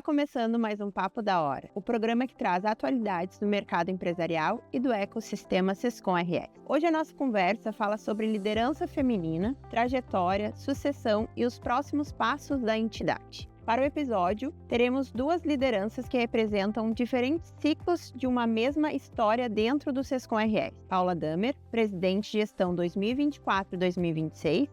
Está começando mais um Papo da Hora, o programa que traz atualidades do mercado empresarial e do ecossistema Sescom RS. Hoje a nossa conversa fala sobre liderança feminina, trajetória, sucessão e os próximos passos da entidade. Para o episódio, teremos duas lideranças que representam diferentes ciclos de uma mesma história dentro do Sescom RS. Paula Damer, presidente de gestão 2024-2026,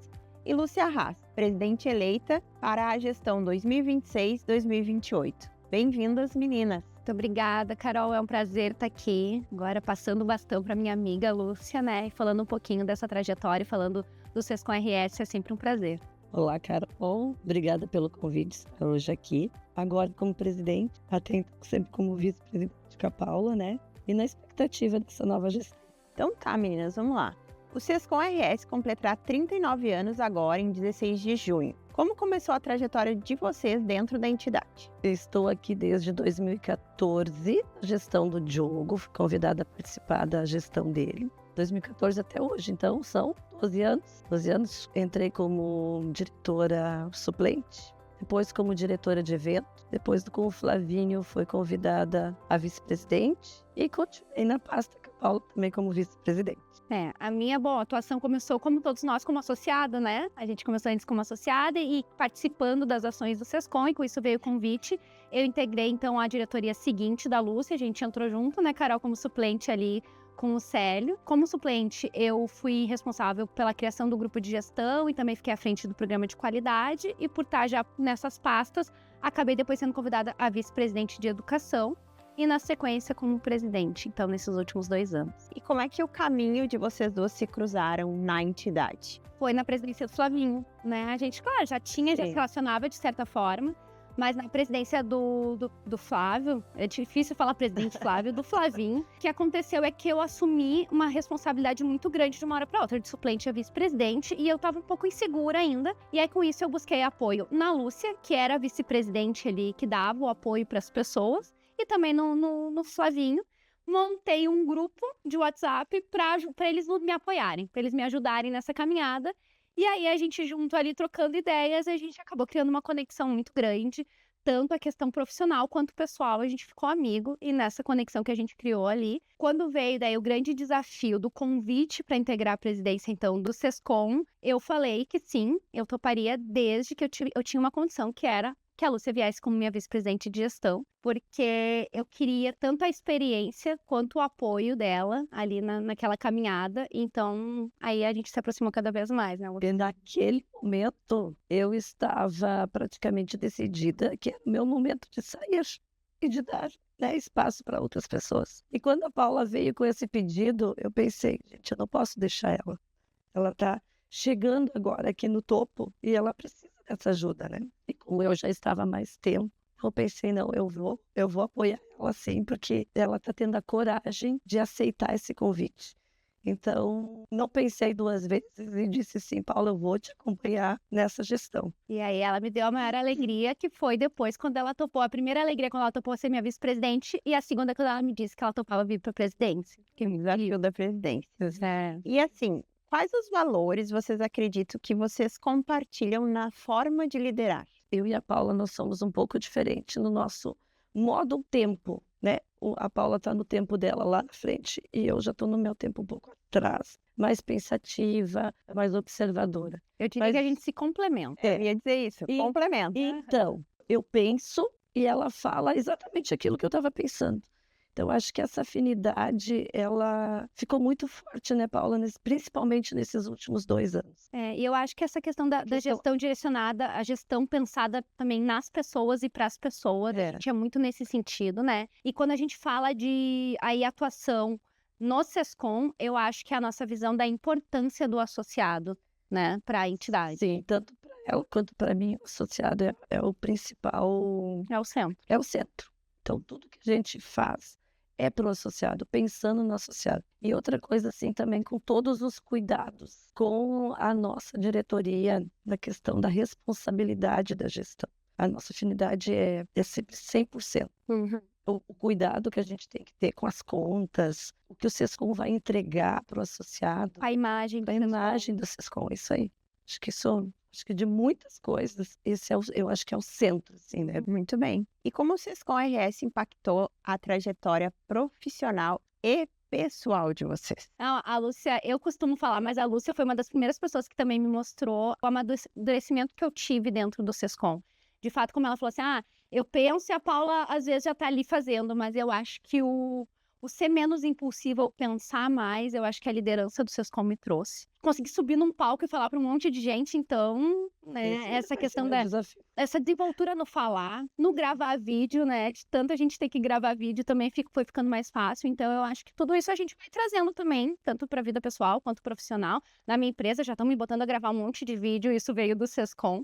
e Lúcia Haas, presidente eleita para a gestão 2026-2028. Bem-vindas, meninas! Muito obrigada, Carol. É um prazer estar aqui. Agora passando o bastão para minha amiga Lúcia, né? E falando um pouquinho dessa trajetória, falando do Sescom RS, é sempre um prazer. Olá, Carol. Obrigada pelo convite estar hoje aqui. Agora como presidente, até então sempre como vice-presidente com a Paula, né? E na expectativa dessa nova gestão. Então tá, meninas, vamos lá. O Sescom RS completará 39 anos agora, em 16 de junho. Como começou a trajetória de vocês dentro da entidade? Eu estou aqui desde 2014, a gestão do Diogo, fui convidada a participar da gestão dele. 2014 até hoje, então são 12 anos. 12 anos, entrei como diretora suplente, depois como diretora de evento, depois com o Flavinho foi convidada a vice-presidente e continuei na pasta com a Paula também como vice-presidente. A minha atuação começou, como todos nós, como associada, né? A gente começou antes como associada e participando das ações do Sescom, e com isso veio o convite. Eu integrei, então, a diretoria seguinte da Lúcia, a gente entrou junto, né, Carol, como suplente ali com o Célio. Como suplente, eu fui responsável pela criação do grupo de gestão e também fiquei à frente do programa de qualidade, e por estar já nessas pastas, acabei depois sendo convidada a vice-presidente de educação, e na sequência como presidente, então, nesses últimos 2 anos. E como é que o caminho de vocês duas se cruzaram na entidade? Foi na presidência do Flavinho, né? A gente, claro, já se relacionava de certa forma, mas na presidência do Flávio, é difícil falar presidente Flávio, do Flavinho, o que aconteceu é que eu assumi uma responsabilidade muito grande de uma hora para outra, de suplente a vice-presidente, e eu estava um pouco insegura ainda, e aí com isso eu busquei apoio na Lúcia, que era a vice-presidente ali, que dava o apoio para as pessoas, e também no Flavinho. Montei um grupo de WhatsApp para eles me apoiarem, para eles me ajudarem nessa caminhada. E aí a gente junto ali trocando ideias, a gente acabou criando uma conexão muito grande, tanto a questão profissional quanto pessoal, a gente ficou amigo, e nessa conexão que a gente criou ali, quando veio daí o grande desafio do convite para integrar a presidência, então, do Sescom, eu falei que sim, eu toparia desde que eu tinha uma condição, que era que a Lúcia viesse como minha vice-presidente de gestão, porque eu queria tanto a experiência quanto o apoio dela ali naquela caminhada. Então, aí a gente se aproximou cada vez mais, né? E naquele momento, eu estava praticamente decidida que era o meu momento de sair e de dar, né, espaço para outras pessoas. E quando a Paula veio com esse pedido, eu pensei, gente, eu não posso deixar ela. Ela está chegando agora aqui no topo e ela precisa dessa ajuda, né? E como eu já estava há mais tempo, eu pensei, não, eu vou apoiar ela sim, porque ela está tendo a coragem de aceitar esse convite. Então, não pensei 2 vezes e disse sim, Paula, eu vou te acompanhar nessa gestão. E aí ela me deu a maior alegria, que foi depois, quando ela topou. A primeira alegria quando ela topou ser minha vice-presidente, e a segunda quando ela me disse que ela topava vir para a presidência. Que me desafio da presidência. E assim, quais os valores vocês acreditam que vocês compartilham na forma de liderar? Eu e a Paula, nós somos um pouco diferentes no nosso modo tempo, né? A Paula está no tempo dela lá na frente e eu já estou no meu tempo um pouco atrás, mais pensativa, mais observadora. Eu diria que a gente se complementa. Eu ia dizer isso, complementa. Então, eu penso e ela fala exatamente aquilo que eu estava pensando. Então, acho que essa afinidade, ela ficou muito forte, né, Paula? Principalmente nesses últimos 2 anos. E eu acho que essa questão da gestão direcionada, a gestão pensada também nas pessoas e para as pessoas, a gente é muito nesse sentido, né? E quando a gente fala de aí, atuação no Sescom, eu acho que é a nossa visão da importância do associado, né, para a entidade. Sim, tanto para ela quanto para mim, o associado é o principal... É o centro. É o centro. Então, tudo que a gente faz é para o associado, pensando no associado. E outra coisa, assim, também com todos os cuidados com a nossa diretoria na questão da responsabilidade da gestão. A nossa afinidade é sempre 100%. Uhum. O cuidado que a gente tem que ter com as contas, o que o Sescom vai entregar para o associado. A imagem do Sescom, isso aí. Acho que isso Acho que de muitas coisas, esse eu acho que é o centro, assim, né? Muito bem. E como o Sescom RS impactou a trajetória profissional e pessoal de vocês? Não, a Lúcia, eu costumo falar, mas a Lúcia foi uma das primeiras pessoas que também me mostrou o amadurecimento que eu tive dentro do Sescom. De fato, como ela falou assim, eu penso e a Paula às vezes já tá ali fazendo, mas eu acho que o ser menos impulsiva, ou pensar mais, eu acho que a liderança do Sescom me trouxe. Consegui subir num palco e falar para um monte de gente, então, né, essa questão essa desenvoltura no falar, no gravar vídeo, né, de tanta gente ter que gravar vídeo também foi ficando mais fácil, então eu acho que tudo isso a gente vai trazendo também, tanto para a vida pessoal quanto profissional. Na minha empresa já estão me botando a gravar um monte de vídeo, isso veio do Sescom.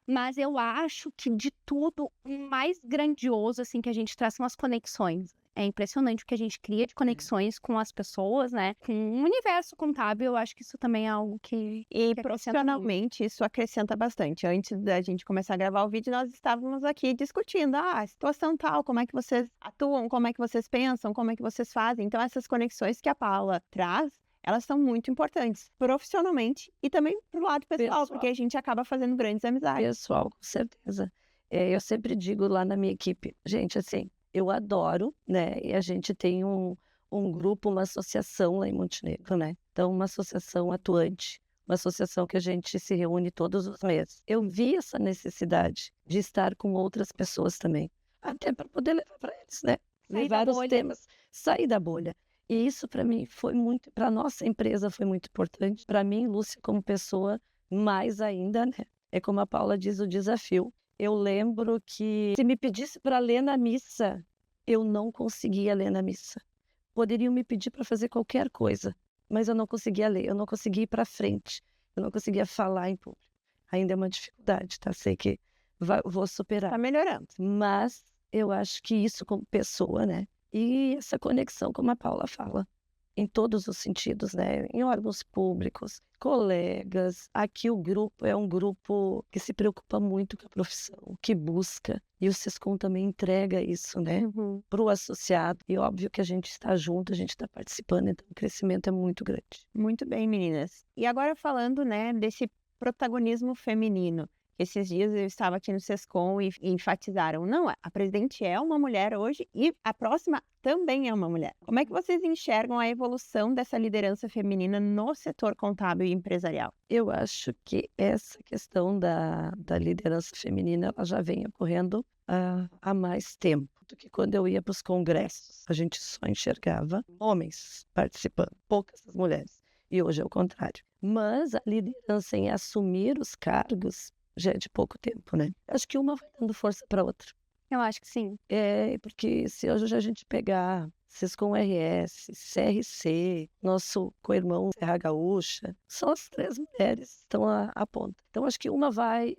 Mas eu acho que de tudo, o mais grandioso, assim, que a gente traz são as conexões. É impressionante o que a gente cria de conexões com as pessoas, né? Com o universo contábil, eu acho que isso também é algo que E acrescenta muito. profissionalmente isso acrescenta bastante. Antes da gente começar a gravar o vídeo, nós estávamos aqui discutindo, a situação tal, como é que vocês atuam, como é que vocês pensam, como é que vocês fazem. Então essas conexões que a Paula traz, elas são muito importantes, profissionalmente e também pro lado pessoal, porque a gente acaba fazendo grandes amizades. Pessoal, com certeza. Eu sempre digo lá na minha equipe, gente, assim, eu adoro, né? E a gente tem um grupo, uma associação lá em Montenegro, né? Então, uma associação atuante, uma associação que a gente se reúne todos os meses. Eu vi essa necessidade de estar com outras pessoas também, até para poder levar para eles, né? Levar os temas, sair da bolha. E isso para mim foi muito, para nossa empresa foi muito importante. Para mim, Lúcia, como pessoa, mais ainda, né? É como a Paula diz, o desafio. Eu lembro que se me pedisse para ler na missa, eu não conseguia ler na missa. Poderiam me pedir para fazer qualquer coisa, mas eu não conseguia ler, eu não conseguia ir para frente, eu não conseguia falar em público. Ainda é uma dificuldade, tá? Sei que vou superar. Tá melhorando. Mas eu acho que isso como pessoa, né? E essa conexão, como a Paula fala, em todos os sentidos, né? Em órgãos públicos, colegas. Aqui o grupo é um grupo que se preocupa muito com a profissão, que busca. E o Sescom também entrega isso, né? Para o associado. E óbvio que a gente está junto, a gente está participando, então o crescimento é muito grande. Muito bem, meninas. E agora falando, né, desse protagonismo feminino. Esses dias eu estava aqui no Sescom e enfatizaram, não, a presidente é uma mulher hoje e a próxima também é uma mulher. Como é que vocês enxergam a evolução dessa liderança feminina no setor contábil e empresarial? Eu acho que essa questão da liderança feminina ela já vem ocorrendo há mais tempo do que quando eu ia para os congressos. A gente só enxergava homens participando, poucas mulheres. E hoje é o contrário. Mas a liderança em assumir os cargos já é de pouco tempo, né? Acho que uma vai dando força para outra. Eu acho que sim. Porque se hoje a gente pegar Sescom RS, CRC, nosso co-irmão Serra Gaúcha, são as 3 mulheres que estão à ponta. Então, acho que uma vai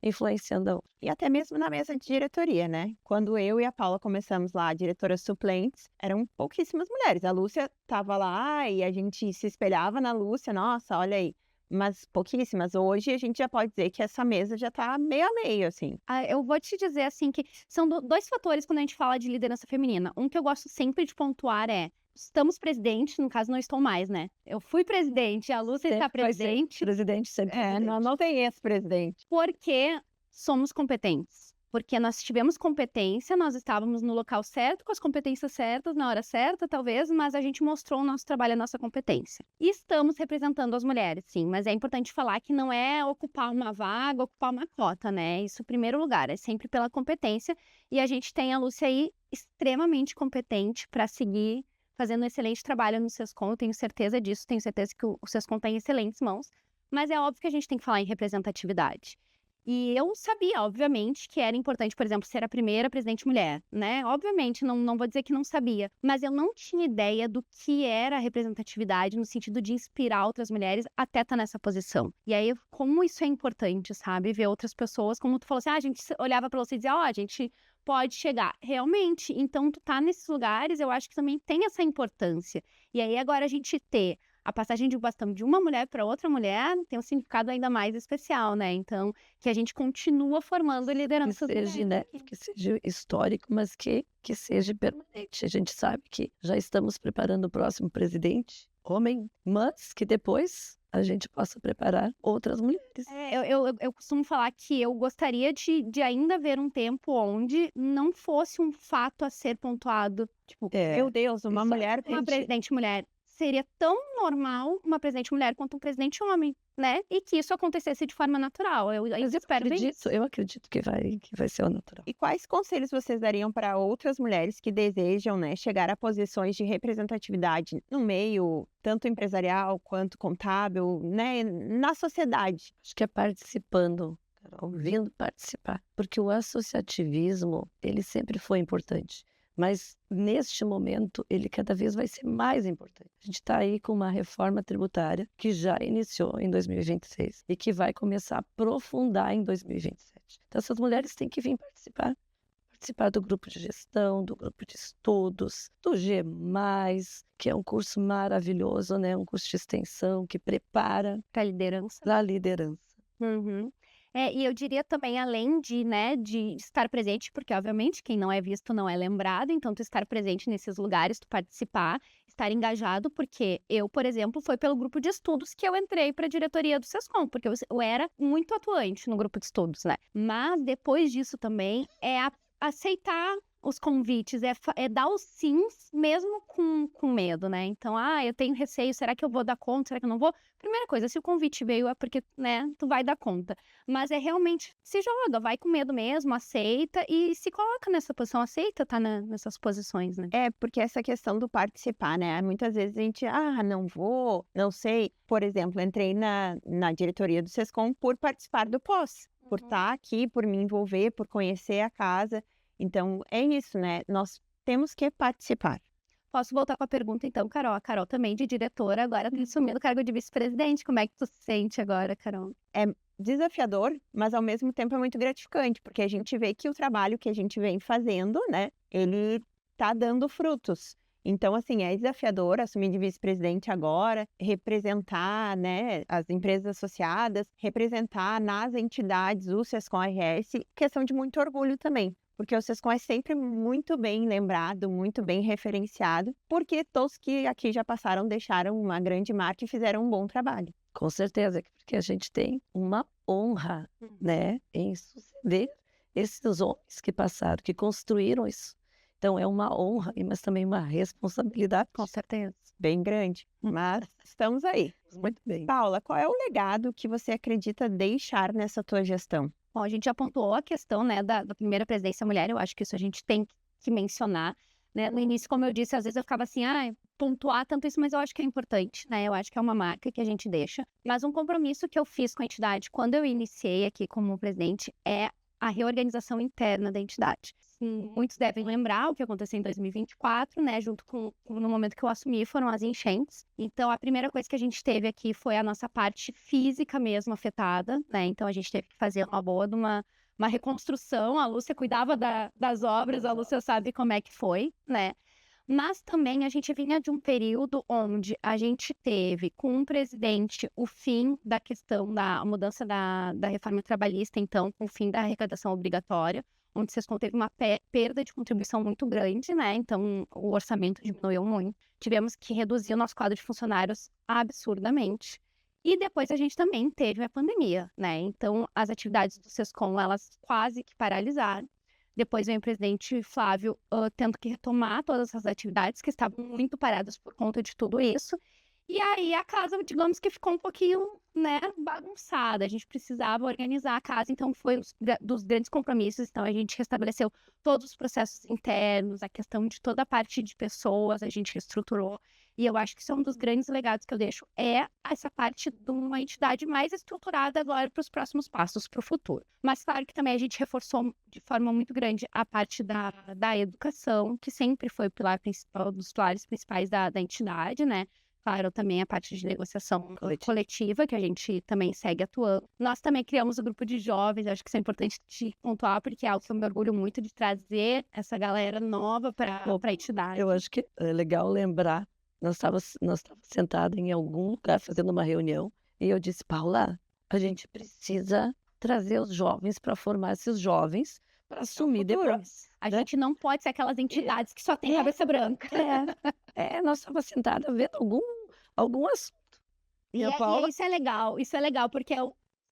influenciando a outra. E até mesmo na mesa de diretoria, né? Quando eu e a Paula começamos lá, diretoras suplentes, eram pouquíssimas mulheres. A Lúcia estava lá e a gente se espelhava na Lúcia. Nossa, olha aí. Mas pouquíssimas. Hoje a gente já pode dizer que essa mesa já tá meio a meio, assim. Eu vou te dizer, assim, que são 2 fatores quando a gente fala de liderança feminina. Um que eu gosto sempre de pontuar estamos presidente, no caso não estou mais, né? Eu fui presidente, a Lúcia está presidente. Presidente sempre presidente. Não tem ex-presidente. Porque somos competentes. Porque nós tivemos competência, nós estávamos no local certo, com as competências certas, na hora certa, talvez, mas a gente mostrou o nosso trabalho, a nossa competência. E estamos representando as mulheres, sim, mas é importante falar que não é ocupar uma vaga, ocupar uma cota, né? Isso em primeiro lugar, é sempre pela competência. E a gente tem a Lúcia aí extremamente competente para seguir fazendo um excelente trabalho no Sescom, eu tenho certeza disso, tenho certeza que o Sescom tem excelentes mãos, mas é óbvio que a gente tem que falar em representatividade. E eu sabia, obviamente, que era importante, por exemplo, ser a primeira presidente mulher, né? Obviamente, não vou dizer que não sabia, mas eu não tinha ideia do que era a representatividade no sentido de inspirar outras mulheres até estar nessa posição. E aí, como isso é importante, sabe? Ver outras pessoas, como tu falou assim, a gente olhava pra você e dizia, a gente pode chegar. Realmente, então tu tá nesses lugares, eu acho que também tem essa importância. E aí, agora a gente ter a passagem de bastão de uma mulher para outra mulher tem um significado ainda mais especial, né? Então, que a gente continua formando lideranças mulheres. Né? Que seja histórico, mas que seja permanente. A gente sabe que já estamos preparando o próximo presidente, homem, mas que depois a gente possa preparar outras mulheres. Eu costumo falar que eu gostaria de ainda ver um tempo onde não fosse um fato a ser pontuado. Tipo, Meu Deus, uma exato. mulher uma presidente mulher. Seria tão normal uma presidente mulher quanto um presidente homem, né? E que isso acontecesse de forma natural. Eu ainda Mas espero ver isso. eu acredito que vai ser o natural. E quais conselhos vocês dariam para outras mulheres que desejam, né, chegar a posições de representatividade no meio, tanto empresarial quanto contábil, né, na sociedade? Acho que é participando, Carol, vindo participar. Porque o associativismo, ele sempre foi importante. Mas, neste momento, ele cada vez vai ser mais importante. A gente está aí com uma reforma tributária que já iniciou em 2026 e que vai começar a aprofundar em 2027. Então, essas mulheres têm que vir participar. Participar do grupo de gestão, do grupo de estudos, do G+, que é um curso maravilhoso, né? Um curso de extensão que prepara Para liderança. para a liderança. Uhum. E eu diria também, além de estar presente, porque obviamente quem não é visto não é lembrado, então tu estar presente nesses lugares, tu participar, estar engajado, porque eu, por exemplo, foi pelo grupo de estudos que eu entrei para a diretoria do SESCOM, porque eu era muito atuante no grupo de estudos, né? Mas depois disso também aceitar os convites, é dar os sims mesmo com medo, né? Então, eu tenho receio, será que eu vou dar conta, será que eu não vou? Primeira coisa, se o convite veio é porque, né, tu vai dar conta. Mas é realmente, se joga, vai com medo mesmo, aceita e se coloca nessa posição, aceita tá nessas posições, né? Porque essa questão do participar, né, muitas vezes a gente, não vou, não sei. Por exemplo, entrei na diretoria do SESCOM por participar do pós, por estar aqui, por me envolver, por conhecer a casa. Então, é isso, né? Nós temos que participar. Posso voltar com a pergunta, então, Carol? A Carol também de diretora, agora tem assumido o cargo de vice-presidente. Como é que tu se sente agora, Carol? É desafiador, mas ao mesmo tempo é muito gratificante, porque a gente vê que o trabalho que a gente vem fazendo, né, ele tá dando frutos. Então, assim, é desafiador assumir de vice-presidente agora, representar, né, as empresas associadas, representar nas entidades o SESCOM RS, questão de muito orgulho também. Porque o SESCOM é sempre muito bem lembrado, muito bem referenciado, porque todos que aqui já passaram deixaram uma grande marca e fizeram um bom trabalho. Com certeza, porque a gente tem uma honra, né, em suceder esses homens que passaram, que construíram isso. Então, é uma honra, mas também uma responsabilidade. Com certeza. Bem grande, mas estamos aí. Muito bem. Paula, qual é o legado que você acredita deixar nessa tua gestão? Bom, a gente já pontuou a questão, né, da primeira presidência mulher, eu acho que isso a gente tem que mencionar, né? No início, como eu disse, às vezes eu ficava assim, pontuar tanto isso, mas eu acho que é importante, né? Eu acho que é uma marca que a gente deixa. Mas um compromisso que eu fiz com a entidade quando eu iniciei aqui como presidente é a reorganização interna da entidade. Muitos devem lembrar o que aconteceu em 2024, né? No momento que eu assumi, foram as enchentes. Então, a primeira coisa que a gente teve aqui foi a nossa parte física mesmo afetada, né? Então, a gente teve que fazer uma boa de uma reconstrução. A Lúcia cuidava das obras, a Lúcia sabe como é que foi, né? Mas também a gente vinha de um período onde a gente teve, com um presidente, o fim da questão da mudança da reforma trabalhista, então, com o fim da arrecadação obrigatória, onde o SESCOM teve uma perda de contribuição muito grande, né? Então, o orçamento diminuiu muito. Tivemos que reduzir o nosso quadro de funcionários absurdamente. E depois a gente também teve a pandemia, né? Então, as atividades do SESCOM, elas quase que paralisaram. Depois vem o presidente Flávio tendo que retomar todas essas atividades que estavam muito paradas por conta de tudo isso. E aí a casa, digamos que ficou um pouquinho, né, bagunçada. A gente precisava organizar a casa, então foi dos grandes compromissos. Então a gente restabeleceu todos os processos internos, a questão de toda a parte de pessoas, a gente reestruturou. E eu acho que isso é um dos grandes legados que eu deixo, é essa parte de uma entidade mais estruturada agora para os próximos passos, para o futuro. Mas claro que também a gente reforçou de forma muito grande a parte da educação, que sempre foi o pilar principal, dos pilares principais da entidade, né? Claro, também a parte de negociação coletiva, que a gente também segue atuando. Nós também criamos o grupo de jovens, acho que isso é importante de pontuar, porque é algo que eu me orgulho muito de trazer essa galera nova para a entidade. Eu acho que é legal lembrar, nós estávamos sentados em algum lugar fazendo uma reunião, e eu disse, Paula, a gente precisa trazer os jovens para formar esses jovens para assumir depois. A gente não pode ser aquelas entidades que só tem cabeça branca. Nós estávamos sentados vendo algum assunto. E a Paula... isso é legal, porque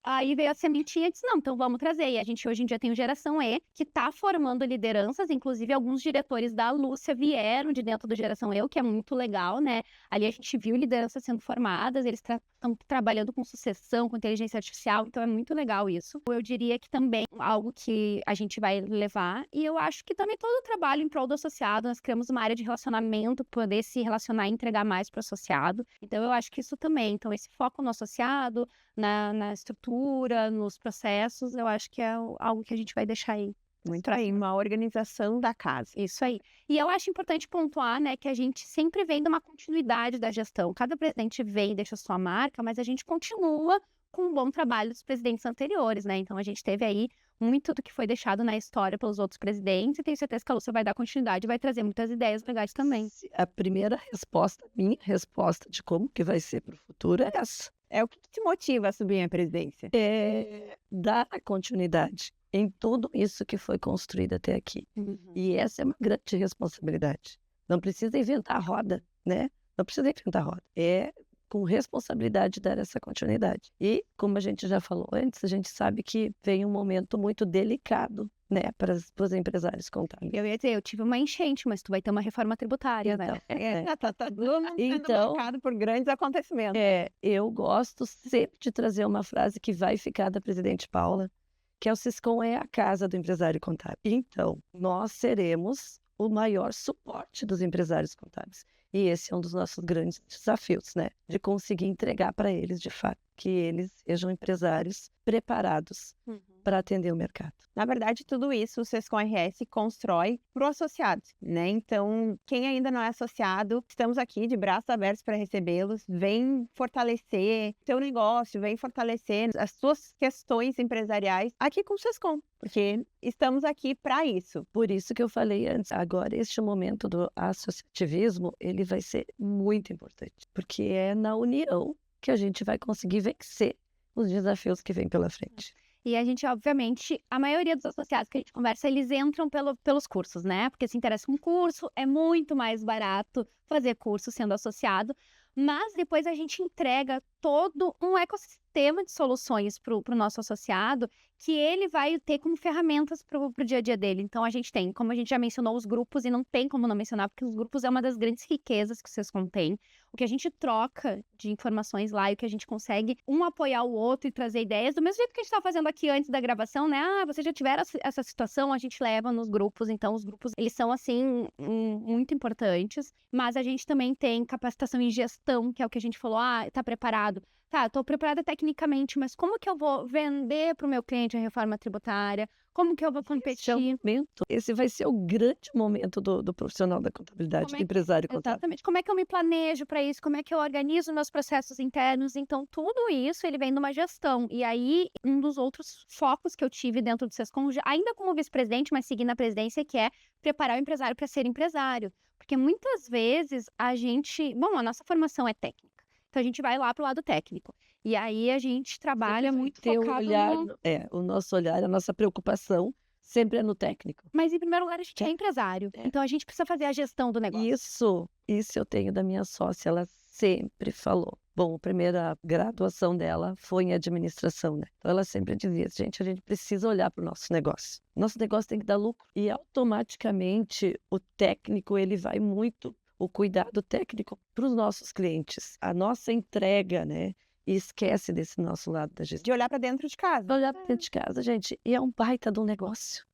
aí veio a sementinha e disse, não, então vamos trazer. E a gente hoje em dia tem o Geração E, que está formando lideranças, inclusive alguns diretores da Lúcia vieram de dentro do Geração E, o que é muito legal, né? Ali a gente viu lideranças sendo formadas, eles estão trabalhando com sucessão, com inteligência artificial, então é muito legal isso. Eu diria que também algo que a gente vai levar, e eu acho que também todo o trabalho em prol do associado, nós criamos uma área de relacionamento, poder se relacionar e entregar mais para o associado. Então eu acho que isso também, então esse foco no associado, na estrutura, nos processos, eu acho que é algo que a gente vai deixar aí. Muito aí, uma organização da casa. Isso aí. E eu acho importante pontuar, né, que a gente sempre vem de uma continuidade da gestão. Cada presidente vem e deixa sua marca, mas a gente continua com um bom trabalho dos presidentes anteriores, né? Então a gente teve aí muito do que foi deixado na história pelos outros presidentes e tenho certeza que a Lúcia vai dar continuidade e vai trazer muitas ideias legais também. A primeira resposta, minha resposta de como que vai ser para o futuro é essa. É o que te motiva a subir a presidência? É dar a continuidade em tudo isso que foi construído até aqui. E essa é uma grande responsabilidade. Não precisa inventar a roda, né? Não precisa inventar a roda. É com responsabilidade dar essa continuidade. E, como a gente já falou antes, a gente sabe que vem um momento muito delicado, né, para os empresários contábeis. Eu ia dizer, eu tive uma enchente, mas tu vai ter uma reforma tributária, né? Tá todo mundo sendo marcado por grandes acontecimentos. Eu gosto sempre de trazer uma frase que vai ficar da presidente Paula, que é o Sescom é a casa do empresário contábil. Então, nós seremos o maior suporte dos empresários contábeis. E esse é um dos nossos grandes desafios, né? De conseguir entregar para eles, de fato, que eles sejam empresários preparados para atender o mercado. Na verdade, tudo isso o Sescom RS constrói para o associado, né? Então, quem ainda não é associado, estamos aqui de braços abertos para recebê-los. Vem fortalecer teu negócio, vem fortalecer as suas questões empresariais aqui com o Sescom, porque estamos aqui para isso. Por isso que eu falei antes, agora este momento do associativismo, ele vai ser muito importante, porque é na união que a gente vai conseguir vencer os desafios que vêm pela frente. E a gente, obviamente, a maioria dos associados que a gente conversa, eles entram pelos cursos, né? Porque se interessa com curso, é muito mais barato fazer curso sendo associado, mas depois a gente entrega todo um ecossistema de soluções para o nosso associado, que ele vai ter como ferramentas para o dia a dia dele. Então, a gente tem, como a gente já mencionou, os grupos, e não tem como não mencionar, porque os grupos é uma das grandes riquezas que vocês contêm. O que a gente troca de informações lá e o que a gente consegue um apoiar o outro e trazer ideias, do mesmo jeito que a gente estava fazendo aqui antes da gravação, né? Ah, vocês já tiveram essa situação, a gente leva nos grupos. Então, os grupos, eles são, assim, muito importantes. Mas a gente também tem capacitação em gestão, que é o que a gente falou, tá preparado? Tá, estou preparada tecnicamente, mas como que eu vou vender para o meu cliente a reforma tributária? Como que eu vou competir? Esse vai ser o grande momento do profissional da contabilidade, do empresário contábil. Exatamente. Como é que eu me planejo para isso? Como é que eu organizo meus processos internos? Então, tudo isso, ele vem de uma gestão. E aí, um dos outros focos que eu tive dentro do Sescom, ainda como vice-presidente, mas seguindo a presidência, que é preparar o empresário para ser empresário. Porque muitas vezes a nossa formação é técnica. Então, a gente vai lá para o lado técnico. E aí, a gente trabalha muito focado o nosso olhar, a nossa preocupação sempre é no técnico. Mas, em primeiro lugar, a gente é empresário. Então, a gente precisa fazer a gestão do negócio. Isso eu tenho da minha sócia, ela sempre falou. Bom, a primeira graduação dela foi em administração, né? Então, ela sempre dizia, gente, a gente precisa olhar para o nosso negócio. Nosso negócio tem que dar lucro. E, automaticamente, o técnico, ele vai muito... o cuidado técnico para os nossos clientes, a nossa entrega, né? E esquece desse nosso lado da gestão. De olhar para dentro de casa. Olhar para dentro de casa, gente, e é um baita de um negócio.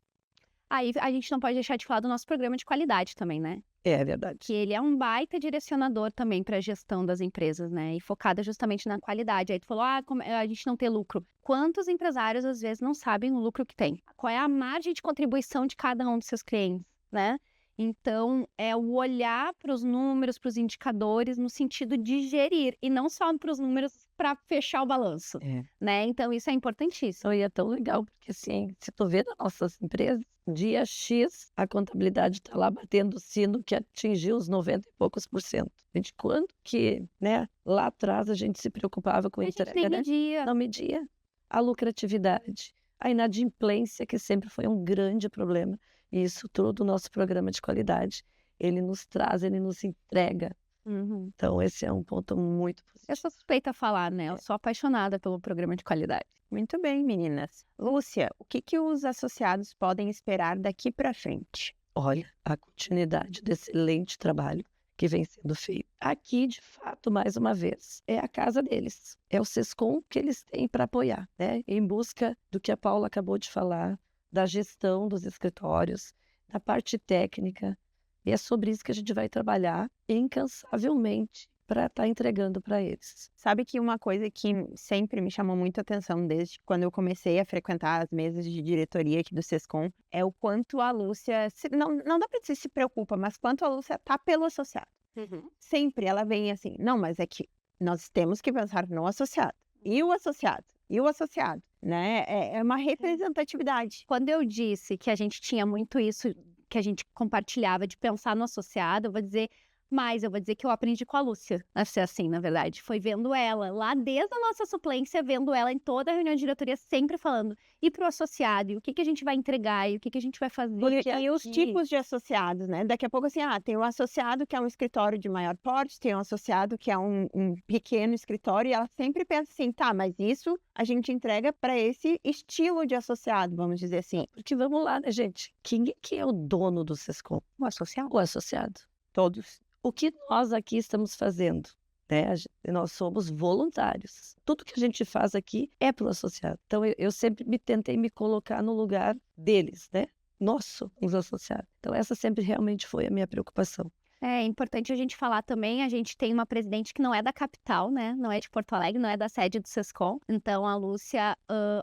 Aí a gente não pode deixar de falar do nosso programa de qualidade também, né? É verdade. Que ele é um baita direcionador também para a gestão das empresas, né? E focada justamente na qualidade. Aí tu falou, a gente não tem lucro. Quantos empresários, às vezes, não sabem o lucro que tem? Qual é a margem de contribuição de cada um dos seus clientes, né? Então, é o olhar para os números, para os indicadores, no sentido de gerir, e não só para os números para fechar o balanço, né? Então, isso é importantíssimo. E é tão legal, porque assim, se tu vê nas nossas empresas, dia X, a contabilidade está lá batendo o sino que atingiu os 90 e poucos %. Gente, quando que, né, lá atrás a gente se preocupava com a entrega, né? Não media a lucratividade, a inadimplência, que sempre foi um grande problema. E isso todo o nosso programa de qualidade, ele nos traz, ele nos entrega Uhum. Então, esse é um ponto muito Eu positivo. sou suspeita a falar, né? Eu sou apaixonada pelo programa de qualidade. Muito bem, meninas. Lúcia, o que os associados podem esperar daqui para frente? Olha, a continuidade do excelente trabalho que vem sendo feito. Aqui, de fato, mais uma vez, é a casa deles. É o Sescom que eles têm para apoiar, né? Em busca do que a Paula acabou de falar, da gestão dos escritórios, da parte técnica. E é sobre isso que a gente vai trabalhar incansavelmente para estar entregando para eles. Sabe que uma coisa que sempre me chamou muito a atenção desde quando eu comecei a frequentar as mesas de diretoria aqui do Sescom é o quanto a Lúcia, não dá para dizer se preocupa, mas quanto a Lúcia tá pelo associado. Sempre ela vem assim, não, mas é que nós temos que pensar no associado. E o associado? E o associado? Né? É uma representatividade. Quando eu disse que a gente tinha muito isso, que a gente compartilhava de pensar no associado, eu vou dizer que eu aprendi com a Lúcia a ser assim, na verdade. Foi vendo ela, lá desde a nossa suplência, vendo ela em toda a reunião de diretoria, sempre falando, e pro associado, e o que a gente vai entregar, e o que a gente vai fazer. E os tipos de associados, né? Daqui a pouco, assim, tem um associado que é um escritório de maior porte, tem um associado que é um pequeno escritório, e ela sempre pensa assim, tá, mas isso a gente entrega para esse estilo de associado, vamos dizer assim. Porque vamos lá, né, gente? Quem é que é o dono do Sescom? O associado? O associado. Todos. O que nós aqui estamos fazendo? Né? Nós somos voluntários. Tudo que a gente faz aqui é para o associado. Então, eu sempre tentei me colocar no lugar deles, né? Os associados. Então, essa sempre realmente foi a minha preocupação. É importante a gente falar também, a gente tem uma presidente que não é da capital, né? Não é de Porto Alegre, não é da sede do Sescom. Então, a Lúcia,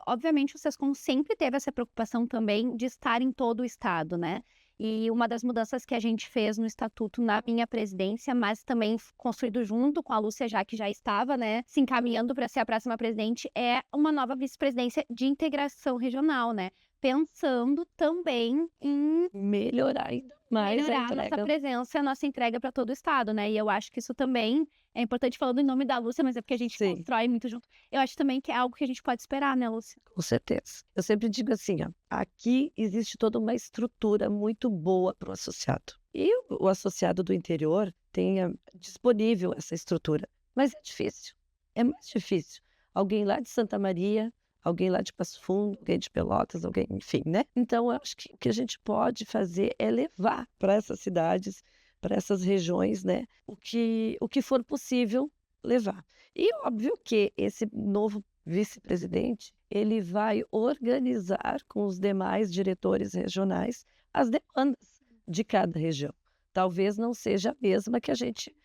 obviamente o Sescom sempre teve essa preocupação também de estar em todo o estado, né? E uma das mudanças que a gente fez no estatuto na minha presidência, mas também construído junto com a Lúcia, já que já estava, né, se encaminhando para ser a próxima presidente, é uma nova vice-presidência de integração regional, né? Pensando também em melhorar ainda mais melhorar a entrega. Nossa presença, a nossa entrega para todo o estado, né? E eu acho que isso também é importante, falando em nome da Lúcia, mas é porque a gente constrói muito junto. Eu acho também que é algo que a gente pode esperar, né, Lúcia? Com certeza. Eu sempre digo assim, ó, aqui existe toda uma estrutura muito boa para o associado. E o associado do interior tem disponível essa estrutura, mas é difícil. É mais difícil. Alguém lá de Santa Maria, alguém lá de Passo Fundo, alguém de Pelotas, alguém, enfim, né? Então, eu acho que o que a gente pode fazer é levar para essas cidades, para essas regiões, né? O que for possível levar. E óbvio que esse novo vice-presidente, ele vai organizar com os demais diretores regionais as demandas de cada região. Talvez não seja a mesma que a gente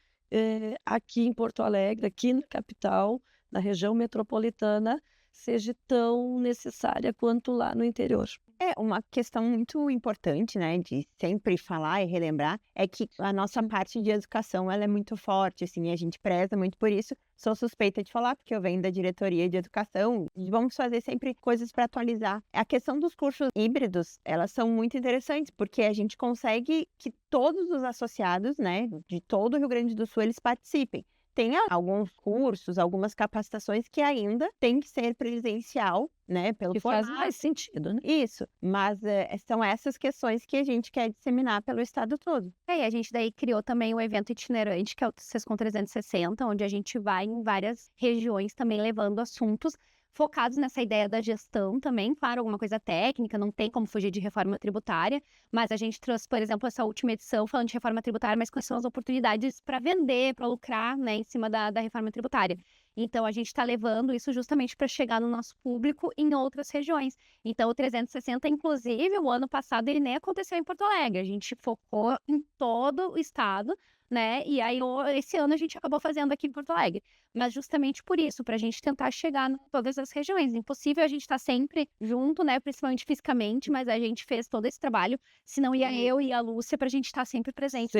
aqui em Porto Alegre, aqui na capital, na região metropolitana, seja tão necessária quanto lá no interior. É uma questão muito importante, né, de sempre falar e relembrar, é que a nossa parte de educação, ela é muito forte, assim, a gente preza muito por isso. Sou suspeita de falar, porque eu venho da diretoria de educação, e vamos fazer sempre coisas para atualizar. A questão dos cursos híbridos, elas são muito interessantes, porque a gente consegue que todos os associados, né, de todo o Rio Grande do Sul, eles participem. Tem alguns cursos, algumas capacitações que ainda tem que ser presencial, né? Pelo que formato. faz mais sentido, né? Isso, mas são essas questões que a gente quer disseminar pelo estado todo. E a gente daí criou também o evento itinerante, que é o Sescom 360, onde a gente vai em várias regiões também levando assuntos focados nessa ideia da gestão também, claro, alguma coisa técnica, não tem como fugir de reforma tributária, mas a gente trouxe, por exemplo, essa última edição falando de reforma tributária, mas quais são as oportunidades para vender, para lucrar, né, em cima da reforma tributária. Então, a gente está levando isso justamente para chegar no nosso público em outras regiões. Então, o 360, inclusive, o ano passado, ele nem aconteceu em Porto Alegre, a gente focou em todo o estado, né? E aí, esse ano a gente acabou fazendo aqui em Porto Alegre. Mas justamente por isso, para a gente tentar chegar em todas as regiões. Impossível a gente estar sempre junto, né? Principalmente fisicamente, mas a gente fez todo esse trabalho. Se não ia eu e a Lúcia, para a gente estar sempre presente.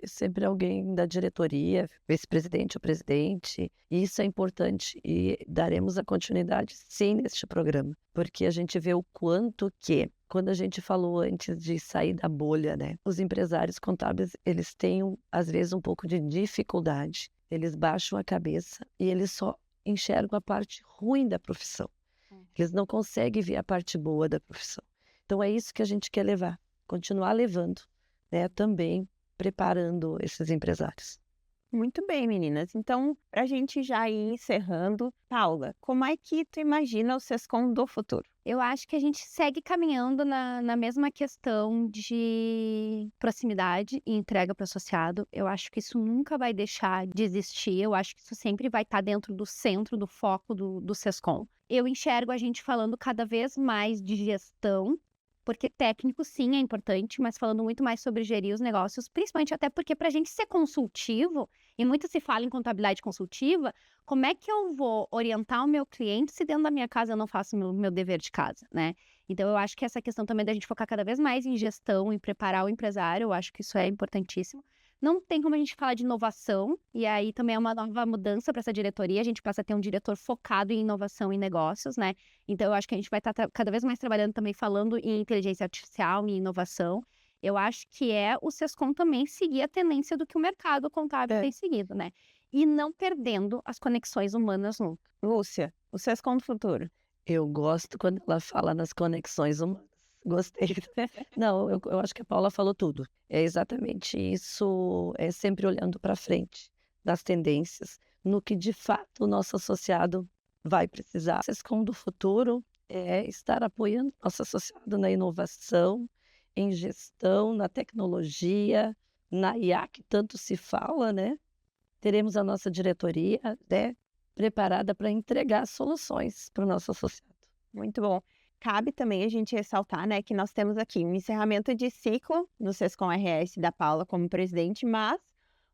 Sempre alguém da diretoria, vice-presidente ou presidente. Isso é importante e daremos a continuidade, sim, neste programa. Porque a gente vê o quanto que, quando a gente falou antes de sair da bolha, né? Os empresários contábeis, eles têm, às vezes, um pouco de dificuldade. Eles baixam a cabeça e eles só enxergam a parte ruim da profissão. Eles não conseguem ver a parte boa da profissão. Então, é isso que a gente quer levar. Continuar levando, né? Também preparando esses empresários. Muito bem, meninas. Então, para a gente já ir encerrando, Paula, como é que tu imagina o Sescom do futuro? Eu acho que a gente segue caminhando na mesma questão de proximidade e entrega para o associado. Eu acho que isso nunca vai deixar de existir. Eu acho que isso sempre vai estar dentro do centro, do foco do Sescom. Eu enxergo a gente falando cada vez mais de gestão, porque técnico sim é importante, mas falando muito mais sobre gerir os negócios, principalmente até porque para a gente ser consultivo, e muito se fala em contabilidade consultiva, como é que eu vou orientar o meu cliente se dentro da minha casa eu não faço o meu dever de casa, né? Então eu acho que essa questão também da gente focar cada vez mais em gestão, em preparar o empresário, eu acho que isso é importantíssimo. Não tem como a gente falar de inovação, e aí também é uma nova mudança para essa diretoria, a gente passa a ter um diretor focado em inovação e negócios, né? Então, eu acho que a gente vai estar cada vez mais trabalhando também falando em inteligência artificial e inovação. Eu acho que o Sescom também seguir a tendência do que o mercado contábil tem seguido, né? E não perdendo as conexões humanas nunca. Lúcia, o Sescom do futuro. Eu gosto quando ela fala nas conexões humanas. Gostei. Não, eu acho que a Paula falou tudo. É exatamente isso, é sempre olhando para frente das tendências, no que de fato o nosso associado vai precisar. A Sescom do futuro é estar apoiando nosso associado na inovação, em gestão, na tecnologia, na IA que tanto se fala, né? Teremos a nossa diretoria, né, preparada para entregar soluções para o nosso associado. Muito bom. Cabe também a gente ressaltar, né, que nós temos aqui um encerramento de ciclo no Sescom RS da Paula como presidente, mas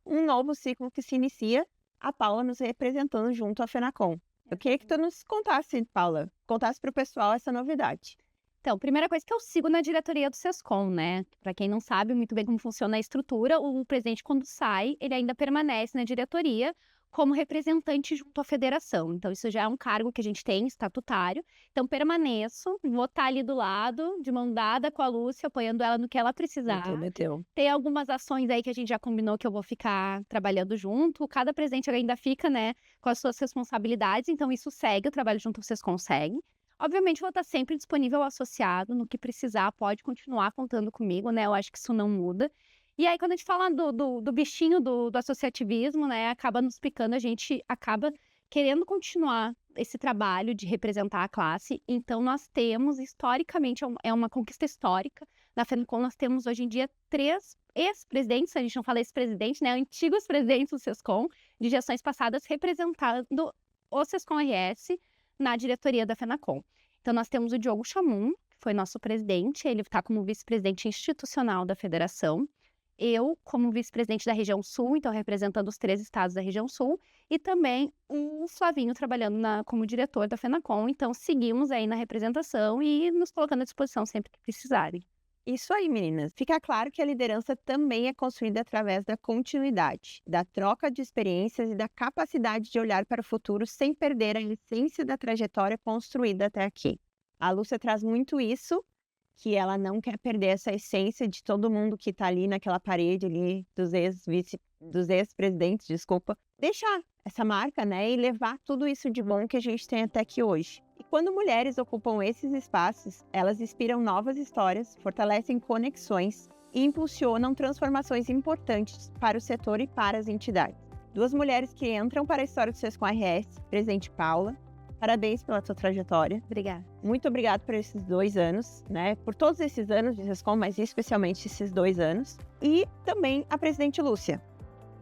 um novo ciclo que se inicia, a Paula nos representando junto à Fenacom. Eu queria que tu nos contasse, Paula, contasse para o pessoal essa novidade. Então, primeira coisa que eu sigo na diretoria do Sescom, né? Para quem não sabe muito bem como funciona a estrutura, o presidente, quando sai, ele ainda permanece na diretoria como representante junto à federação. Então, isso já é um cargo que a gente tem, estatutário. Então, permaneço, vou estar ali do lado, de mão dada com a Lúcia, apoiando ela no que ela precisar. Meteu. Tem algumas ações aí que a gente já combinou que eu vou ficar trabalhando junto. Cada presidente ainda fica, né, com as suas responsabilidades. Então, isso segue, o trabalho junto vocês conseguem. Obviamente, vou estar sempre disponível ao associado, no que precisar, pode continuar contando comigo, né? Eu acho que isso não muda. E aí, quando a gente fala do bichinho do associativismo, né, acaba nos picando, a gente acaba querendo continuar esse trabalho de representar a classe. Então, nós temos, historicamente, é uma conquista histórica. Na Fenacom, nós temos, hoje em dia, 3 ex-presidentes, a gente não fala ex-presidente, né, antigos presidentes do Sescom, de gestões passadas, representando o Sescom RS na diretoria da Fenacom. Então, nós temos o Diogo Chamun, que foi nosso presidente, ele está como vice-presidente institucional da federação. Eu, como vice-presidente da região sul, então representando os 3 estados da região sul, e também o Flavinho trabalhando como diretor da Fenacom. Então, seguimos aí na representação e nos colocando à disposição sempre que precisarem. Isso aí, meninas. Fica claro que a liderança também é construída através da continuidade, da troca de experiências e da capacidade de olhar para o futuro sem perder a essência da trajetória construída até aqui. A Lúcia traz muito isso, que ela não quer perder essa essência de todo mundo que está ali naquela parede ali dos ex-presidentes, deixar essa marca, né, e levar tudo isso de bom que a gente tem até aqui hoje. E quando mulheres ocupam esses espaços, elas inspiram novas histórias, fortalecem conexões e impulsionam transformações importantes para o setor e para as entidades. 2 mulheres que entram para a história do Sescom RS, presidente Paula, parabéns pela tua trajetória. Obrigada. Muito obrigada por esses 2 anos, né? Por todos esses anos de Sescom, mas especialmente esses 2 anos. E também a presidente Lúcia,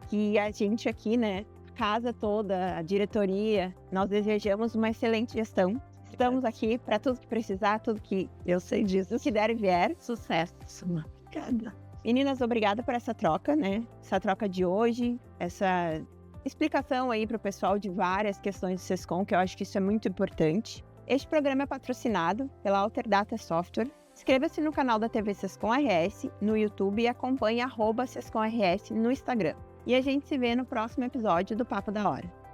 que a gente aqui, né, a casa toda, a diretoria, nós desejamos uma excelente gestão. Estamos aqui para tudo que precisar, tudo que eu sei disso, tudo que der e vier. Sucesso. Obrigada. Meninas, obrigada por essa troca, né? Essa troca de hoje, essa explicação aí para o pessoal de várias questões do Sescom, que eu acho que isso é muito importante. Este programa é patrocinado pela Alterdata Software. Inscreva-se no canal da TV Sescom RS no YouTube e acompanhe @SescomRS no Instagram. E a gente se vê no próximo episódio do Papo da Hora.